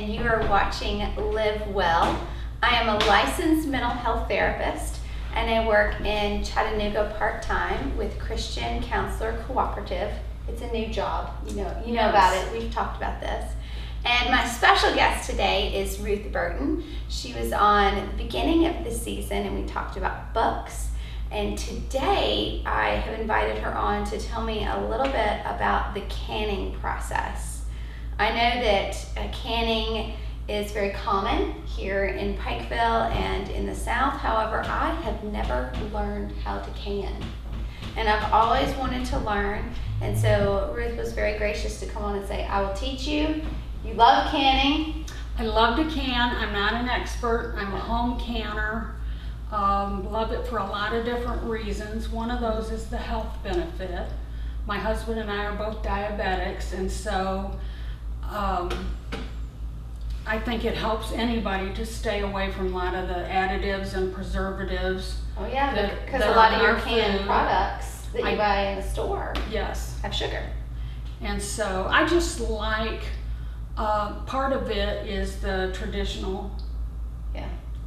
and you are watching Live Well. I am a licensed mental health therapist, and I work in Chattanooga part-time with Christian Counselor Cooperative. It's a new job, you know about it. We've talked about this. And my special guest today is Ruth Burton. She was on at the beginning of the season, and we talked about books. And today I have invited her on to tell me a little bit about the canning process. I know that canning is very common here in Pikeville and in the South. However, I have never learned how to can. And I've always wanted to learn. And so Ruth was very gracious to come on and say, I will teach you. You love canning. I love to can. I'm not an expert. I'm a home canner. Love it for a lot of different reasons. One of those is the health benefit. My husband and I are both diabetics, and so I think it helps anybody to stay away from a lot of the additives and preservatives. Oh yeah, because a lot of your canned products that you buy in the store, yes, have sugar. And so I just like, part of it is the traditional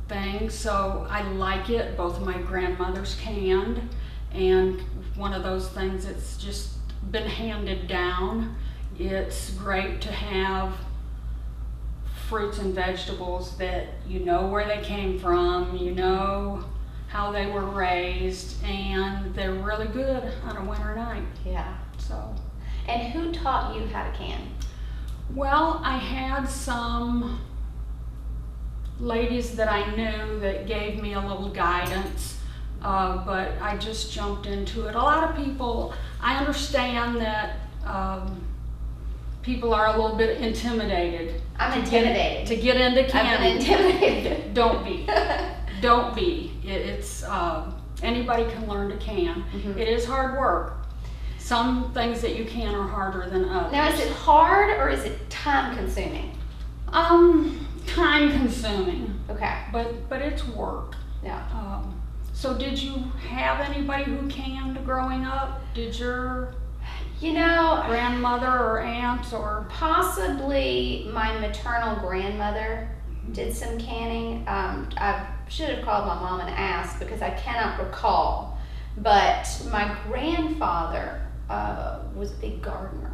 thing, so I like it. Both of my grandmothers canned, and one of those things that's just been handed down. It's great to have fruits and vegetables that you know where they came from, you know how they were raised, and they're really good on a winter night. Yeah. So. And who taught you how to can? Well, I had some ladies that I knew that gave me a little guidance, but I just jumped into it. A lot of people, I understand that people are a little bit intimidated. I'm intimidated. To get into canning. I'm intimidated. Don't be. Don't be. It's anybody can learn to can. Mm-hmm. It is hard work. Some things that you can are harder than others. Now, is it hard or is it time consuming? Time consuming. Okay. But it's work. Yeah. So did you have anybody who canned growing up? Did your grandmother or aunt or? Possibly my maternal grandmother did some canning. I should have called my mom and asked because I cannot recall. But my grandfather was a big gardener,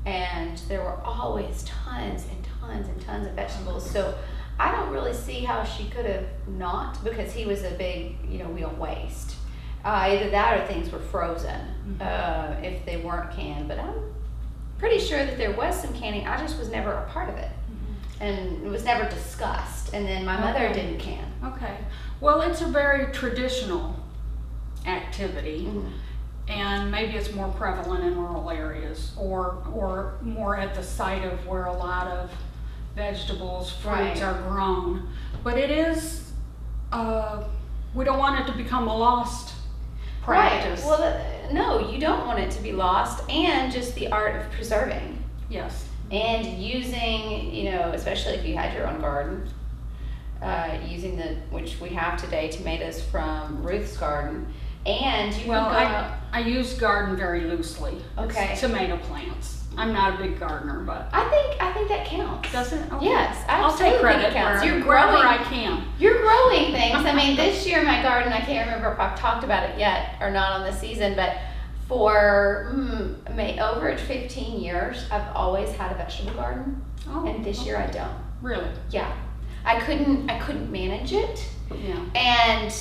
and there were always tons and tons and tons of vegetables. So I don't really see how she could have not, because he was a big, we don't waste. Either that or things were frozen if they weren't canned. But I'm pretty sure that there was some canning. I just was never a part of it. And it was never discussed. And then my mother didn't can. Okay. Well, it's a very traditional activity. Mm-hmm. And maybe it's more prevalent in rural areas or more at the site of where a lot of vegetables, fruits are grown. But it is, we don't want it to become a lost practice. Right. Well, no, you don't want it to be lost, and just the art of preserving. Yes. And using, especially if you had your own garden, using which we have today, tomatoes from Ruth's garden. And you I use garden very loosely. Okay. It's tomato plants. I'm not a big gardener, but I think that counts. Does it? Okay. Yes, I'll take credit counts. wherever I can. You're growing things. I mean, this year my garden, I can't remember if I've talked about it yet or not on the season, but for over 15 years, I've always had a vegetable garden, and this year I don't. Really? Yeah, I couldn't manage it. Yeah. And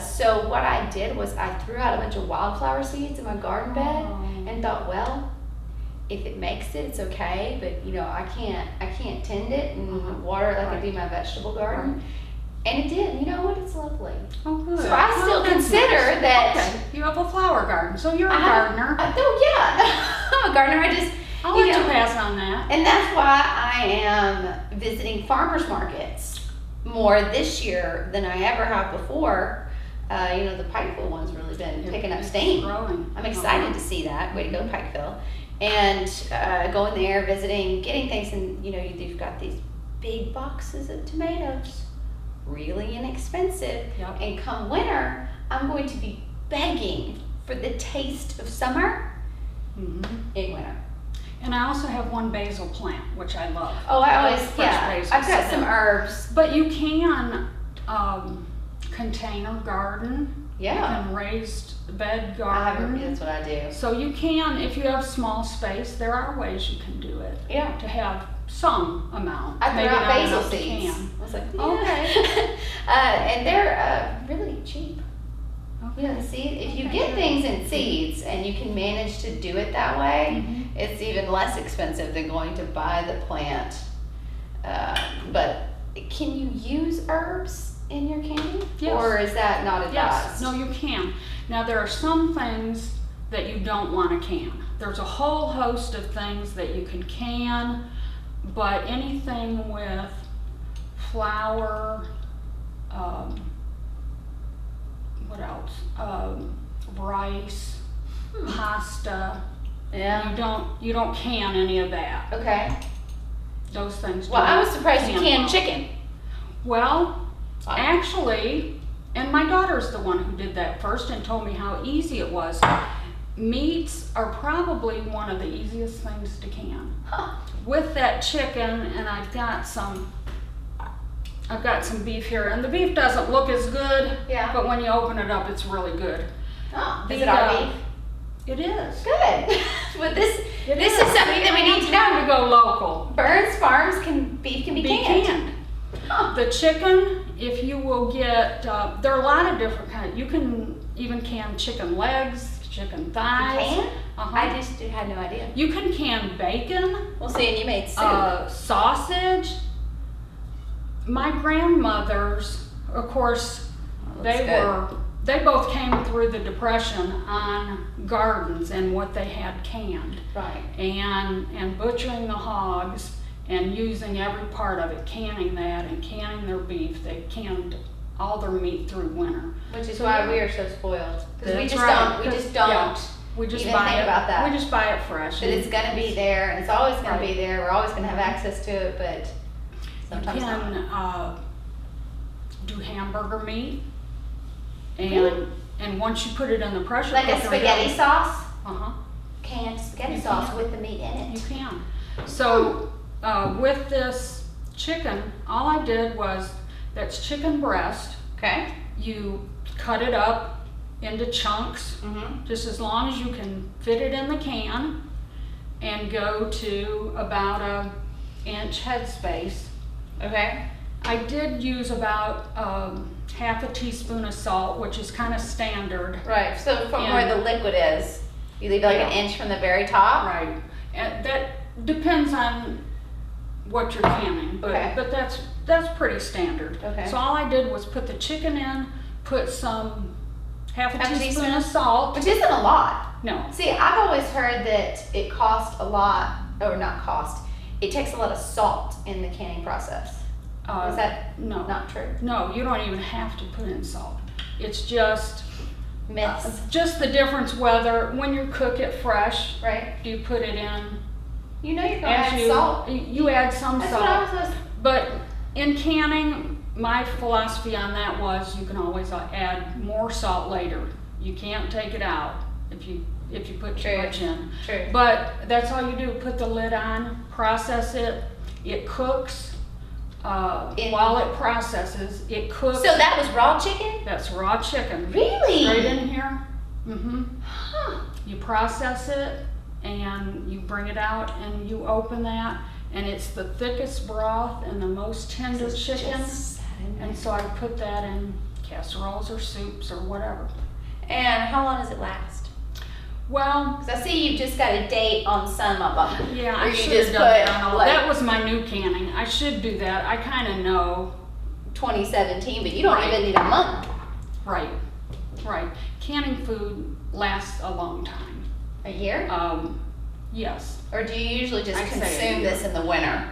so what I did was I threw out a bunch of wildflower seeds in my garden bed and thought, well, if it makes it, it's okay. But I can't tend it and water it like I do my vegetable garden. Right. And it did. You know what? It's lovely. Oh, good. So I still consider that. Okay. You have a flower garden, so you're a gardener. I'm a gardener. I'll let you pass on that. And that's why I am visiting farmers markets more this year than I ever have before. The Pikeville one's really been picking up steam. Growing. I'm excited to see that. Way to go, Pikeville. And going there, visiting, getting things, and you've got these big boxes of tomatoes, really inexpensive. Yep. And come winter, I'm going to be begging for the taste of summer in winter. And I also have one basil plant, which I love. Oh, I always, Fresh yeah. basil, I've got so- some herbs. But you can container garden. Yeah. You can raised bed I haven't, garden. that's what I do. So you can, if you have small space, there are ways you can do it. Yeah. To have some amount. I threw Maybe out not basil enough to seeds. can. I was like, Okay. and they're really cheap. Okay. Yeah, see, if you Okay. get things in seeds and you can manage to do it that way, Mhm. it's even less expensive than going to buy the plant. But can you use herbs in your candy? Yes. Or is that not advised? Yes, no, you can. Now, there are some things that you don't want to can. There's a whole host of things that you can, but anything with flour, what else? Rice, pasta. Yeah. You don't can any of that. Okay. Those things. Well, I don't was surprised you can canned well. chicken. Well, actually, and my daughter's the one who did that first and told me how easy it was. Meats are probably one of the easiest things to can. Huh. With that chicken, and I've got some beef here, and the beef doesn't look as good, Yeah. but when you open it up, it's really good. Oh, is The, it our beef? It is. Good. But this It is something that we need to Time know. to go local. Burns Farms beef can be canned. Huh. The chicken, if you will get, there are a lot of different kinds. You can even can chicken legs, chicken thighs. You can? Uh-huh. I just had no idea. You can can bacon, Well, see, and you made soup. sausage. My grandmothers, of course, Looks good. they both came through the Depression on gardens and what they had canned. Right. And butchering the hogs and using every part of it, canning that and canning their beef. They canned all their meat through winter. Which is So, why yeah. we are so spoiled. Because we That's just right. don't. We just Yeah. don't. We just even buy think it. about that. We just buy it fresh. But it's gonna be there, and it's always gonna Right. be there. We're always gonna have access to it, but You sometimes not. can do hamburger meat, Really? and once you put it in the pressure Like cooker, a spaghetti sauce, Uh-huh. canned spaghetti You sauce can. with the meat in You it. can. So with this chicken, all I did was, that's chicken breast. Okay. You cut it up into chunks, Mm-hmm. just as long as you can fit it in the can, and go to about a inch headspace. Okay. I did use about half a teaspoon of salt, which is kind of standard. Right. So from Yeah. where the liquid is, you leave it like an Yeah. inch from the very top. Right. And that depends on what you're canning, but Okay. but that's pretty standard. Okay. So all I did was put the chicken in, put some half a Half a teaspoon teaspoon? of salt. Which isn't a lot. No. See, I've always heard that it costs a lot, or not cost. It takes a lot of salt in the canning process. Is that no? not true? No, you don't even have to put in salt. It's just Myths, the difference whether when you cook it fresh, right? do you put it in You know you're gonna as add you salt. you add some That's salt. what I was supposed But in canning, my philosophy on that was you can always add more salt later. You can't take it out if you put too True. much in. True. But that's all you do. Put the lid on, process it. It cooks. While it processes, it cooks. So that was raw chicken? That's raw chicken. Really? Straight in here. Mm-hmm. Huh. You process it and you bring it out and you open that, and it's the thickest broth and the most tender This is chicken. just sat in there. And so I put that in casseroles or soups or whatever. And how long does it last? Well, Because I see you've just got a date on some of them. yeah, Where I you should just have done put, that on all. like- That was my new canning. I should do that. I kind of know. 2017, but you don't Right. even need a month. Right. Canning food lasts a long time. A year? Yes. Or do you usually just I'd say a consume year. this in the winter?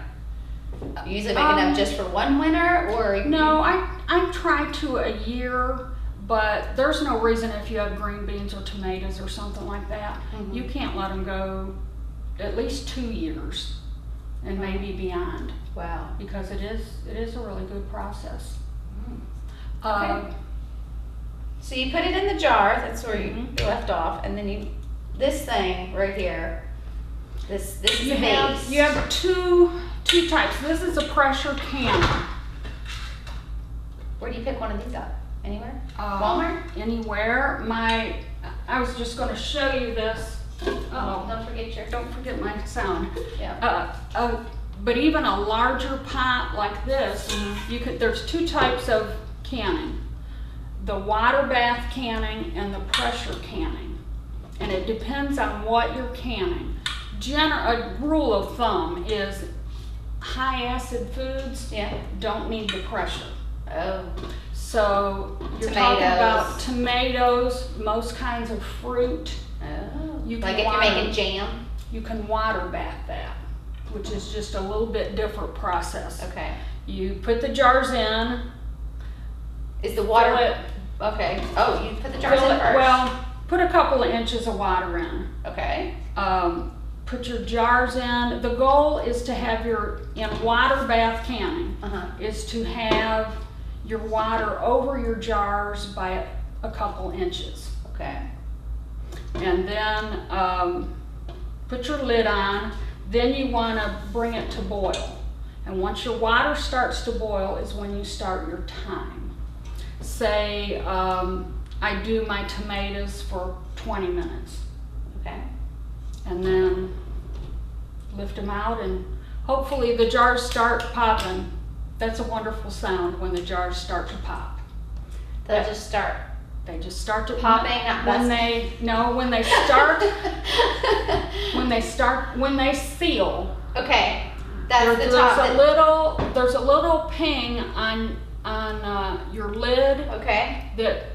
You usually make enough just for one winter, or? No, I try to a year, but there's no reason if you have green beans or tomatoes or something like that, Mhm. you can't let them go at least 2 years and maybe beyond, Wow. because it is a really good process. Okay. So you put it in the jar, that's where you Mhm. left off, and then this thing right here. This is You the base. have two types. This is a pressure canner. Where do you pick one of these up? Anywhere? Walmart? Anywhere. I was just going to show you this. Oh, Don't forget my sound. Yeah. But even a larger pot like this, there's two types of canning. The water bath canning and the pressure canning. And it depends on what you're canning. A rule of thumb is high acid foods don't need the pressure. Oh. So you're talking about tomatoes, most kinds of fruit. Oh. You Like can if you're making jam? You can water bath that, which is just a little bit different process. Okay. You put the jars in. Is the water... Fill it. Okay. Oh, you put the jars Fill in it, first? well, put a couple of inches of water in. Okay. Put your jars in. The goal is to have in water bath canning, is to have your water over your jars by a couple inches. Okay. And then put your lid on. Then you want to bring it to boil. And once your water starts to boil is when you start your time. Say I do my tomatoes for 20 minutes. Okay. And then lift them out, and hopefully the jars start popping. That's a wonderful sound when the jars start to pop. They'll just start. They just start to Popping, when they seal. Okay. That's the top. There's a little ping on your lid Okay. that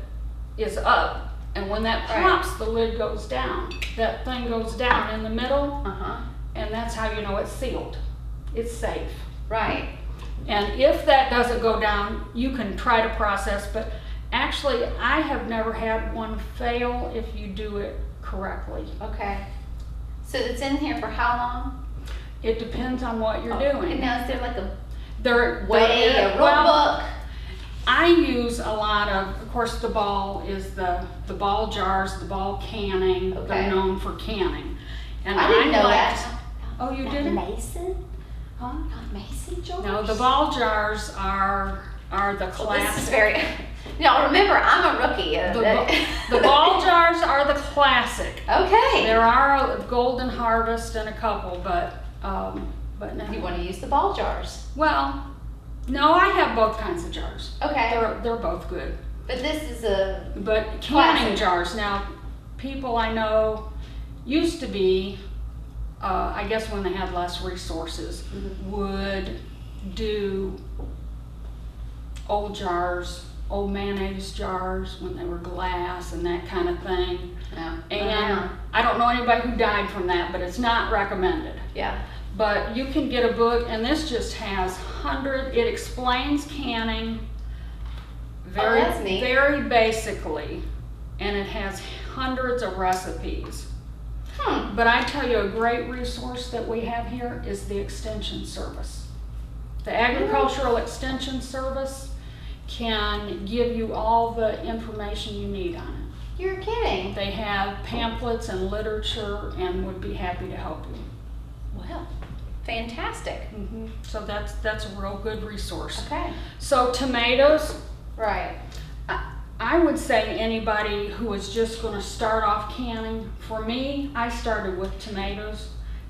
is up, and when that pops, the lid goes down. That thing goes down in the middle, and that's how you know it's sealed. It's safe. Right. And if that doesn't go down, you can try to process, but actually I have never had one fail if you do it correctly. Okay. So it's in here for how long? It depends on what you're doing. And now is there like a a rule book? I use a lot of course the Ball is the Ball jars, the Ball canning. Okay. They're known for canning. And I didn't know that. Oh, you didn't? Mason? Huh? Not Mason jars? No, the Ball jars are the classic. Well, this is very... Now remember, I'm a rookie. The Ball jars are the classic. Okay. There are a Golden Harvest and a couple, but no. You want to use the Ball jars? Well, no, I have both kinds of jars. Okay. They're both good. But this is a... But canning jars, now, people I know used to be, I guess when they had less resources, would do old jars, old mayonnaise jars when they were glass and that kind of thing. Yeah. And I don't know anybody who died from that, but it's not recommended. Yeah. But you can get a book, and this just has it explains canning that's neat. very basically, and it has hundreds of recipes. But I tell you, a great resource that we have here is the Extension Service. The Agricultural Extension Service can give you all the information you need on it. You're kidding. They have pamphlets and literature and would be happy to help you. Well, fantastic. So that's a real good resource. Okay. So tomatoes, Right. I would say anybody who is just going to start off canning. For me, I started with tomatoes.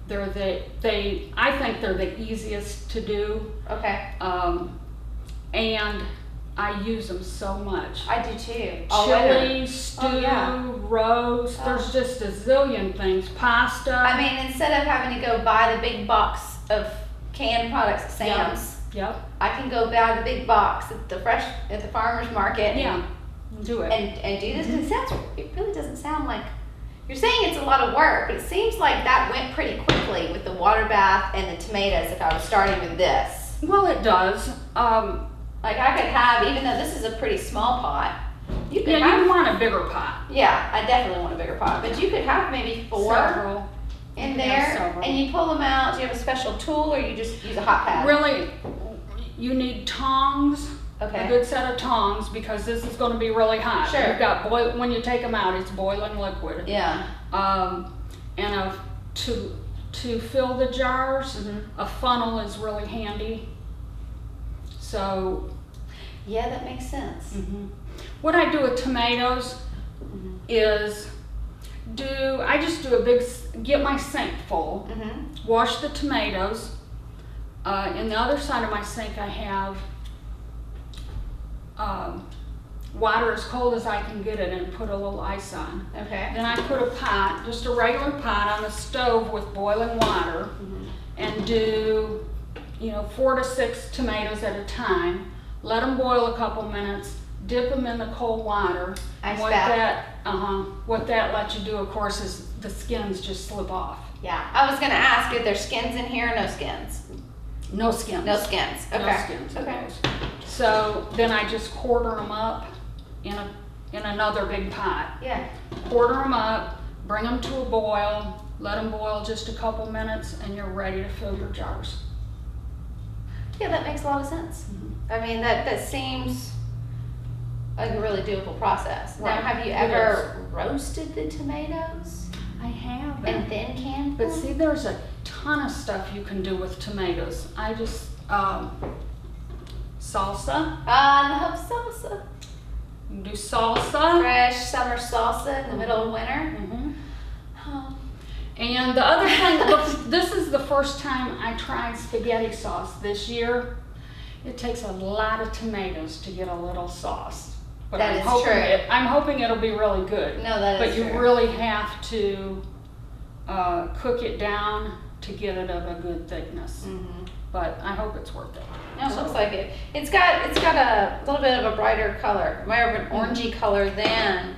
I think they're the easiest to do. Okay. And I use them so much. I do too. Chili, stew, roast. There's just a zillion things. Pasta. I mean, instead of having to go buy the big box of canned products at Sam's, I can go buy the big box at the farmer's market. Do it. And do this, because it really doesn't sound like, you're saying it's a lot of work, but it seems like that went pretty quickly with the water bath and the tomatoes if I was starting with this. Well, it does. Like I could have, even though this is a pretty small pot, you'd want a bigger pot. Yeah, I definitely want a bigger pot, but you could have maybe four in there, and you pull them out. Do you have a special tool, or you just use a hot pad? Really, you need tongs. Okay. A good set of tongs, because this is going to be really hot. Sure. You've got when you take them out, it's boiling liquid. Yeah. And to fill the jars, Mhm. a funnel is really handy. So, Yeah, that makes sense. what I do with tomatoes Mhm. is I just do get my sink full, Mhm. wash the tomatoes. In the other side of my sink I have water as cold as I can get it and put a little ice on. Okay. Then I put a pot, just a regular pot on the stove with boiling water, Mhm. and do, 4 to 6 tomatoes at a time. Let them boil a couple minutes, dip them in the cold water. Ice What bath. what that lets you do, of course, is the skins just slip off. Yeah, I was gonna ask if there's skins in here or no skins. No skins. No skins. Okay. No skins. Okay. So then I just quarter them up in another big pot. Yeah. Quarter them up, bring them to a boil, let them boil just a couple minutes, and you're ready to fill your jars. Yeah, that makes a lot of sense. I mean, that seems like a really doable process. Now, Right. have you It ever roasted the tomatoes I have and then canned But them? see, there's a ton of stuff you can do with tomatoes. I just, salsa, I love salsa. you can do salsa. Fresh summer salsa in the middle of winter. Mhm. Oh. And the other thing, this is the first time I tried spaghetti sauce this year. It takes a lot of tomatoes to get a little sauce. But That I'm is hoping true. I'm hoping it'll be really good. No, that is But you true. really have to cook it down to get it of a good thickness. Mhm. But I hope it's worth it. No, it looks like it. It's got a little bit of a brighter color, more of an orangey color than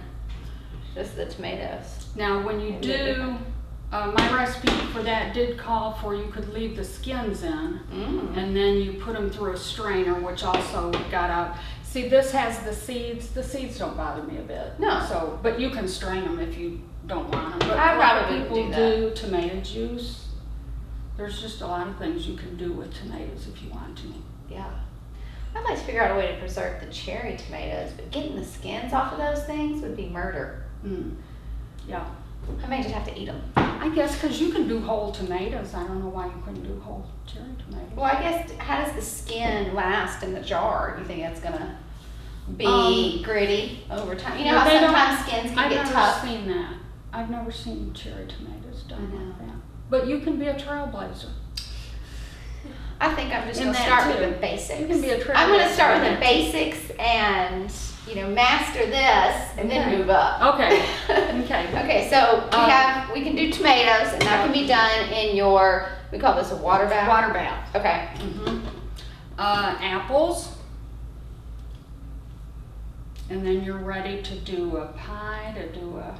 just the tomatoes. Now, when you do, my recipe for that did call for you could leave the skins in, Mm. and then you put them through a strainer, which also got out. See, this has the seeds. The seeds don't bother me a bit. No. So, but you can strain them if you don't want them. But I a lot of probably would people do that. tomato juice. There's just a lot of things you can do with tomatoes if you want to. Yeah. I'd like to figure out a way to preserve the cherry tomatoes, but getting the skins off of those things would be murder. Yeah. I may just have to eat them. I guess because you can do whole tomatoes. I don't know why you couldn't do whole cherry tomatoes. Well, I guess, how does the skin last in the jar? You think it's gonna be gritty over time? You know how They don't- sometimes skins can I've get never tough? seen that. I've never seen cherry tomatoes done I know. like that. But you can be a trailblazer. I think I'm just In gonna that start too. with the basics. You can be a I'm gonna trailblazer start in with the that basics and, master this and then Okay. move up. Okay. Okay. Okay, so we can do tomatoes and that can be done in your, we call this a water bath? Water bath. Okay. Apples. And then you're ready to do a pie, to do a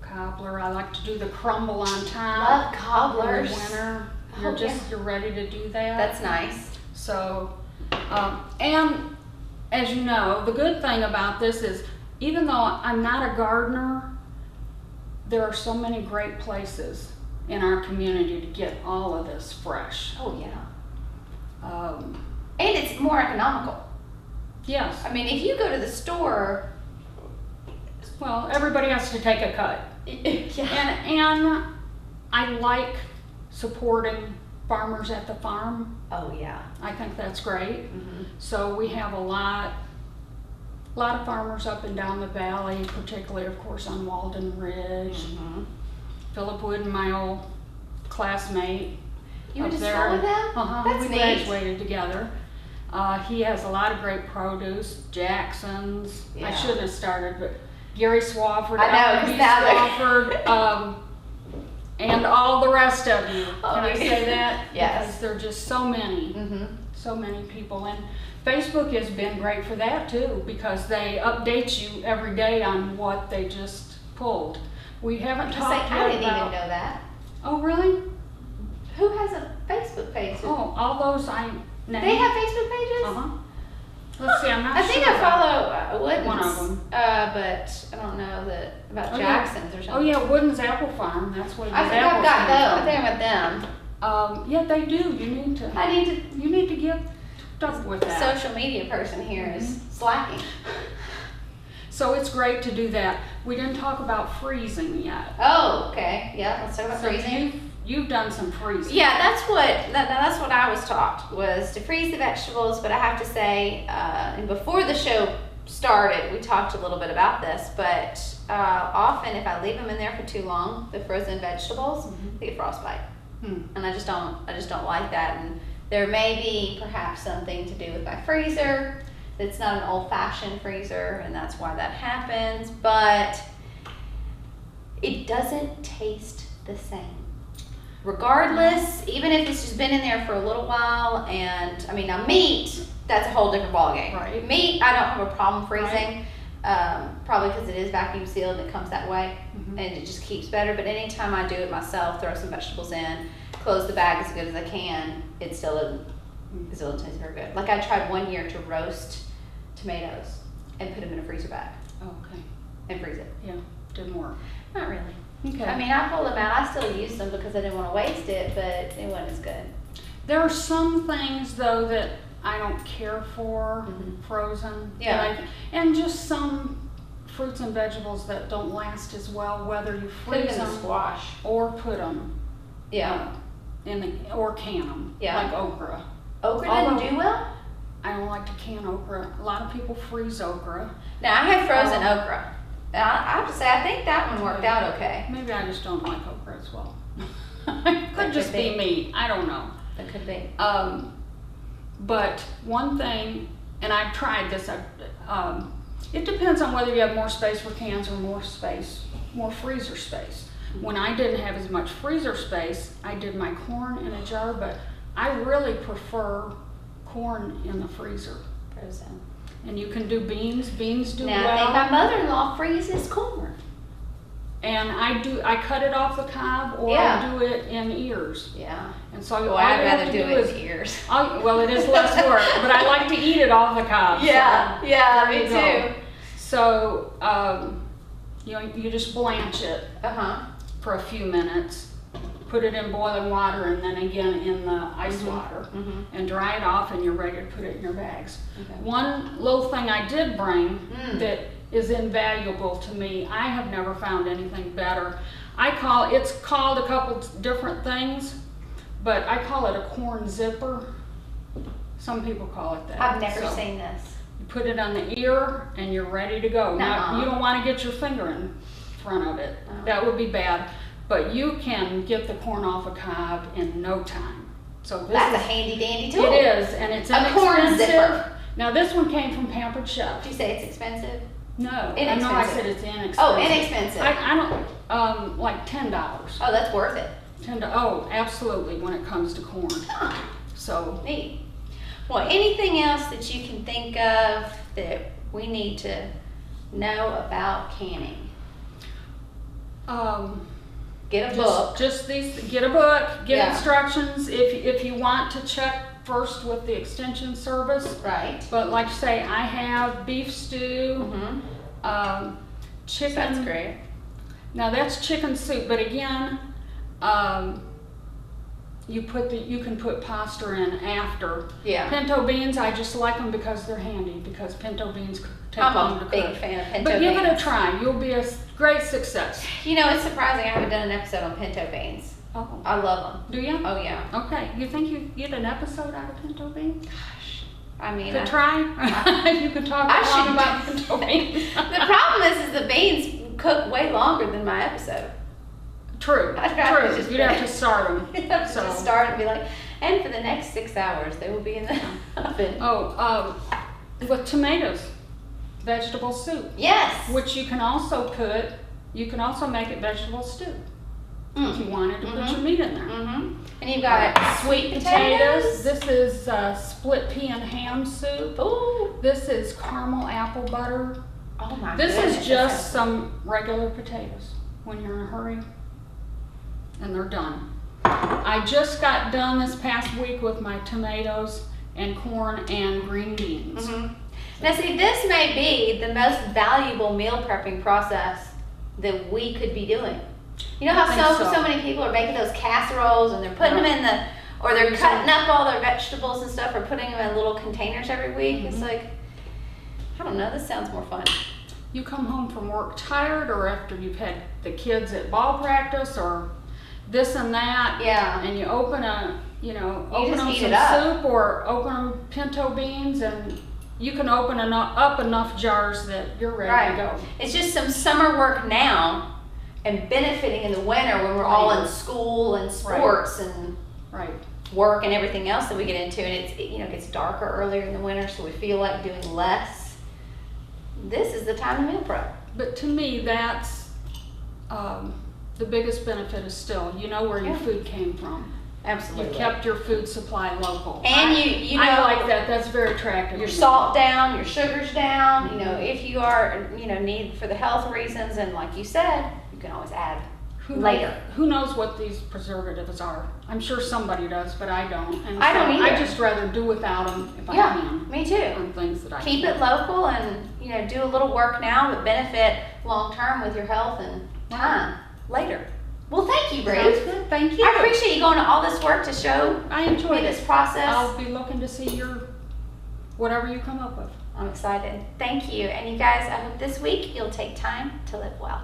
cobbler. I like to do the crumble on top. Love In cobblers. the winter. Oh, You're ready to do that. That's nice. So, and as you know, the good thing about this is, even though I'm not a gardener, there are so many great places in our community to get all of this fresh. Oh, yeah. And And it's more economical. yes, I mean, if you go to the store, well, everybody has to take a cut. yeah. And I like supporting farmers at the farm. Oh, yeah. I think that's great. Mhm. So we have a lot of farmers up and down the valley, particularly, of course, on Walden Ridge. Mhm. Philip Wood, my old classmate, You went up to there. school with them? That's we neat. graduated together. He has a lot of great produce. Jackson's. I Yeah. shouldn't have started, but Gary Swafford, I know, 'cause L.B. now they're- Swafford, and all the rest of you. Oh, Can I say that? Yes. Because there are just so many. Mm-hmm. So many people, and Facebook has been great for that too, because they update you every day on what they just pulled. We haven't I talked didn't yet even about. know that. Oh, really? Who has a Facebook page? Oh, all those I named. They have Facebook pages? Uh huh. Let's see. I'm not I sure. think I follow Woodens. One of them. But I don't know about Oh, yeah. Jackson's or Oh something. yeah, Wooden's Apple Farm. That's what his I think I've apples got came those. I from. think I'm with them. Yeah, they do. You need to. I need to. You need to get stuck with The that. social media person here is slacking. So it's great to do that. We didn't talk about freezing yet. Oh, okay. Yeah, let's talk about So freezing. you've done some freezing. Yeah, that's what I was taught, was to freeze the vegetables. But I have to say, and before the show started, we talked a little bit about this, but often if I leave them in there for too long, the frozen vegetables, they get frostbite. And I just don't like that. And there may be perhaps something to do with my freezer. It's not an old-fashioned freezer, and that's why that happens. But it doesn't taste the same. Regardless, even if it's just been in there for a little while, and I mean, now meat, that's a whole different ballgame. Right. Meat, I don't have a problem freezing, probably because it is vacuum sealed and it comes that way, and it just keeps better. But anytime I do it myself, throw some vegetables in, close the bag as good as I can, it still doesn't taste very good. Like I tried one year to roast tomatoes and put them in a freezer bag. Okay. And freeze it. Yeah, didn't work. Not really. Okay. I mean, I pulled them out. I still used them because I didn't want to waste it, but it wasn't as good. There are some things though that I don't care for frozen. Yeah. And just some fruits and vegetables that don't last as well, whether you Put them freeze in the them squash. or put them Yeah. or can them. Yeah. Like okra. Okra doesn't do well? I don't like to can okra. A lot of people freeze okra. Now, I have frozen okra. And I have to say, I think that one worked out okay. Maybe I just don't like okra as well. Could just be me. I don't know. That could be. But one thing, and I've tried this, it depends on whether you have more space for cans or more freezer space. When I didn't have as much freezer space, I did my corn in a jar, but I really prefer corn in the freezer. Frozen. And you can do beans. Beans do now, well. I think my mother-in-law freezes corn. And I cut it off the cob, or I do it in ears. Yeah. And so Well, all I'd you have rather to do do it is, in ears. well, it is less work, but I like to eat it off the cob. Yeah, so yeah, there me you go. too. So, you just blanch it for a few minutes, put it in boiling water, and then again in the ice water, and dry it off, and you're ready to put it in your bags. Okay. One little thing I did bring that is invaluable to me, I have never found anything better. It's called a couple different things, but I call it a corn zipper. Some people call it that. I've never seen this. You put it on the ear and you're ready to go. Now, you don't want to get your finger in front of it. That would be bad. But you can get the corn off a cob in no time. So That's a handy dandy tool. It is, and it's a corn zipper. Now this one came from Pampered Chef. Did you say it's expensive? No, Inexpensive. I said it's inexpensive. Oh, inexpensive. I don't, like $10. Oh, that's worth it. Oh, absolutely, when it comes to corn. Huh. So. Neat. Well, anything else that you can think of that we need to know about canning? Get a book. Get a book, get instructions if you want to check first with the extension service. Right. But like I say, I have beef stew, chicken. That's great. Now that's chicken soup, but again, you can put pasta in after. Yeah. Pinto beans, I just like them because they're handy, because pinto beans take long to cook. I'm a big fan of pinto beans. But give it a try. You'll be a great success. You know, it's surprising I haven't done an episode on pinto beans. Oh. I love them. Do you? Oh, yeah. Okay. You think you get an episode out of pinto beans? Gosh. I mean, To try? You can talk long about pinto beans. The problem is the beans cook way longer than my episode. True. True. You'd have to start them. You'd have to just start and be like, and for the next 6 hours, they will be in the oven. Oh, with tomatoes, vegetable soup. Yes. Which you can also make it vegetable stew. If you wanted to put your meat in there. And you've got sweet potatoes. This is split pea and ham soup. Ooh. This is caramel apple butter. Oh my This goodness. is just some regular potatoes when you're in a hurry. And they're done. I just got done this past week with my tomatoes and corn and green beans. Now see, this may be the most valuable meal prepping process that we could be doing. You know how so many people are making those casseroles and they're putting them or they're cutting up all their vegetables and stuff or putting them in little containers every week. It's like, I don't know, this sounds more fun. You come home from work tired, or after you've had the kids at ball practice, or this and that. Yeah. And you open open just them heat some it up. soup or open them pinto beans, and you can open up enough jars that you're ready to go. It's just some summer work now and benefiting in the winter when we're all in school and sports and work and everything else that we get into, and it gets darker earlier in the winter, so we feel like doing less. This is the time to meal prep. But to me, that's the biggest benefit is still, you know where your food came from. Absolutely. You kept your food supply local. And I like that. That's very attractive. Your salt down, your sugars down. If you are need for the health reasons, and like you said, you can always add later. Who knows what these preservatives are? I'm sure somebody does, but I don't. And I don't either. I just rather do without them if I can. Me too. On things that I keep it local, and do a little work now, but benefit long term with your health and time later. Well, thank you, Ruth. Sounds good. Thank you. I appreciate you going to all this work to show I enjoy me this process. I'll be looking to see whatever you come up with. I'm excited. Thank you. And you guys, I hope this week you'll take time to live well.